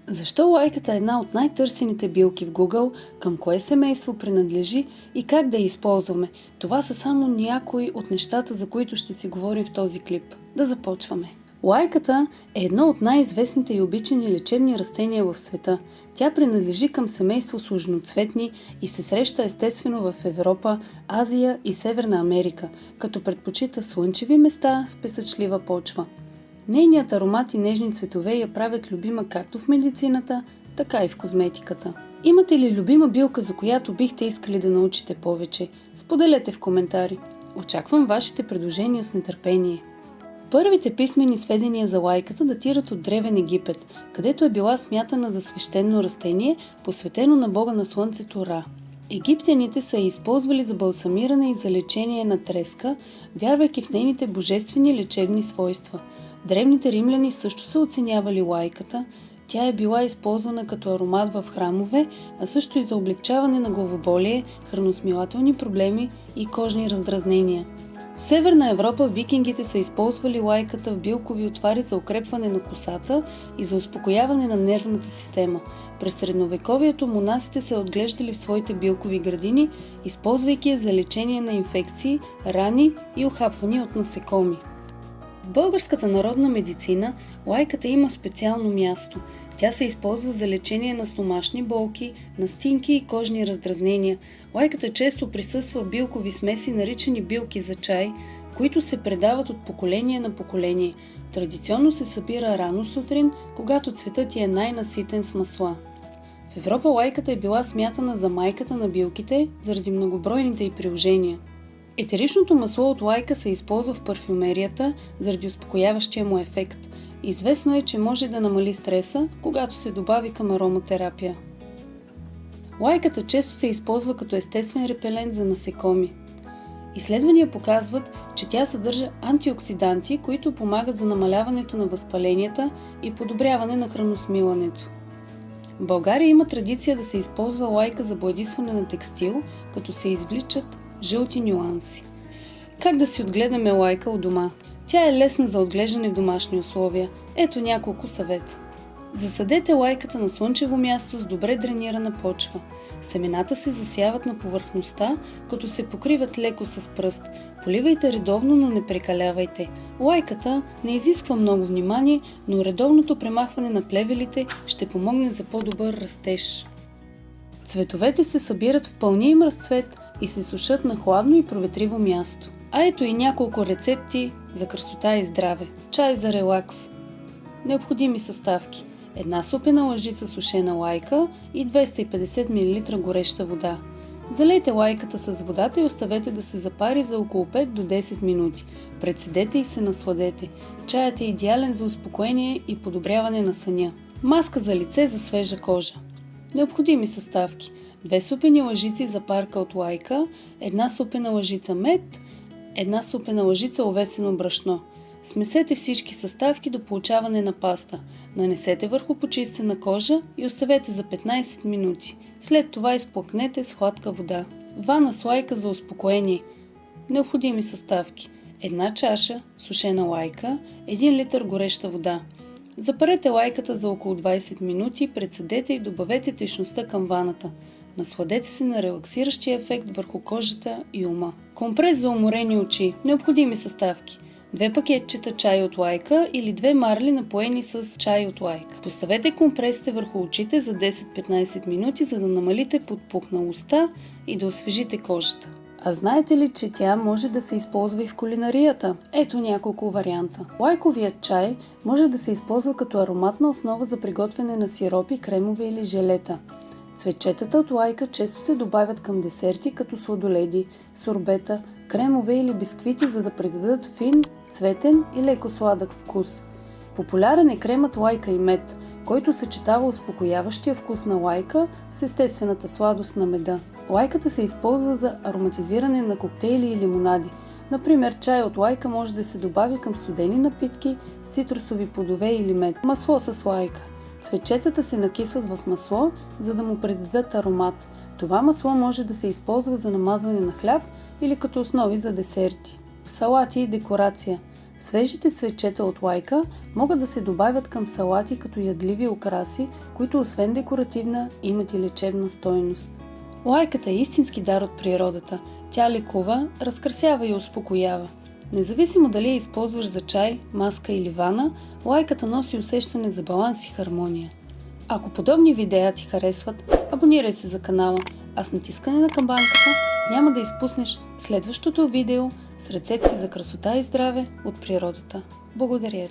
Защо лайката е една от най-търсените билки в Google, към кое семейство принадлежи и как да я използваме? Това са само някои от нещата, за които ще си говорим в този клип. Да започваме! Лайката е едно от най-известните и обичани лечебни растения в света. Тя принадлежи към семейство сложноцветни и се среща естествено в Европа, Азия и Северна Америка, като предпочита слънчеви места с песъчлива почва. Нейният аромат и нежни цветове я правят любима както в медицината, така и в козметиката. Имате ли любима билка, за която бихте искали да научите повече? Споделете в коментари. Очаквам вашите предложения с нетърпение. Първите писмени сведения за лайката датират от Древен Египет, където е била смятана за свещено растение, посветено на бога на слънцето Ра. Египтяните са я използвали за балсамиране и за лечение на треска, вярвайки в нейните божествени лечебни свойства. Древните римляни също са оценявали лайката. Тя е била използвана като аромат в храмове, а също и за облегчаване на главоболие, храносмилателни проблеми и кожни раздразнения. В Северна Европа викингите са използвали лайката в билкови отвари за укрепване на косата и за успокояване на нервната система. През средновековието монасите са отглеждали в своите билкови градини, използвайки я за лечение на инфекции, рани и ухапвания от насекоми. В българската народна медицина лайката има специално място. Тя се използва за лечение на стомашни болки, настинки и кожни раздразнения. Лайката често присъства в билкови смеси, наричани билки за чай, които се предават от поколение на поколение. Традиционно се събира рано сутрин, когато цветът е най-наситен с масла. В Европа лайката е била смятана за майката на билките заради многобройните й приложения. Етеричното масло от лайка се използва в парфюмерията заради успокояващия му ефект. Известно е, че може да намали стреса, когато се добави към ароматерапия. Лайката често се използва като естествен репелент за насекоми. Изследвания показват, че тя съдържа антиоксиданти, които помагат за намаляването на възпаленията и подобряване на храносмилането. В България има традиция да се използва лайка за боядисване на текстил, като се извличат жълти нюанси. Как да си отгледаме лайка у дома? Тя е лесна за отглеждане в домашни условия. Ето няколко съвета. Засадете лайката на слънчево място с добре дренирана почва. Семената се засяват на повърхността, като се покриват леко с пръст. Поливайте редовно, но не прекалявайте. Лайката не изисква много внимание, но редовното премахване на плевелите ще помогне за по-добър растеж. Цветовете се събират в пълния им разцвет и се сушат на хладно и проветриво място. А ето и няколко рецепти за красота и здраве. Чай за релакс. Необходими съставки: една супена лъжица сушена лайка и 250 мл гореща вода. Залейте лайката с водата и оставете да се запари за около 5 до 10 минути. Прецедете и се насладете. Чаят е идеален за успокоение и подобряване на съня. Маска за лице за свежа кожа. Необходими съставки: 2 супени лъжици запарка от лайка, една супена лъжица мед, една супена лъжица овесено брашно. Смесете всички съставки до получаване на паста. Нанесете върху почистена кожа и оставете за 15 минути. След това изплъкнете с хладка вода. Вана с лайка за успокоение. Необходими съставки: една чаша сушена лайка, 1 литър гореща вода. Запарете лайката за около 20 минути, прецедете и добавете течността към ваната. Насладете се на релаксиращия ефект върху кожата и ума. Компрес за уморени очи. Необходими съставки: 2 пакетчета чай от лайка или 2 марли напоени с чай от лайка. Поставете компресите върху очите за 10-15 минути, за да намалите подпухналостта и да освежите кожата. А знаете ли, че тя може да се използва и в кулинарията? Ето няколко варианта. Лайковият чай може да се използва като ароматна основа за приготвяне на сиропи, кремове или желета. Цветчетата от лайка често се добавят към десерти като сладоледи, сорбета, кремове или бисквити, за да придадат фин, цветен и леко сладък вкус. Популярен е кремът лайка и мед, който съчетава успокояващия вкус на лайка с естествената сладост на меда. Лайката се използва за ароматизиране на коктейли и лимонади. Например, чай от лайка може да се добави към студени напитки с цитрусови плодове или мед. Масло с лайка. Цветчетата се накисват в масло, за да му придадат аромат. Това масло може да се използва за намазване на хляб или като основи за десерти. Салати и декорация. Свежите цветчета от лайка могат да се добавят към салати като ядливи украси, които освен декоративна имат и лечебна стойност. Лайката е истински дар от природата. Тя лекува, разкрасява и успокоява. Независимо дали я използваш за чай, маска или вана, лайката носи усещане за баланс и хармония. Ако подобни видеа ти харесват, абонирай се за канала, а с натискане на камбанката няма да изпуснеш следващото видео с рецепти за красота и здраве от природата. Благодаря!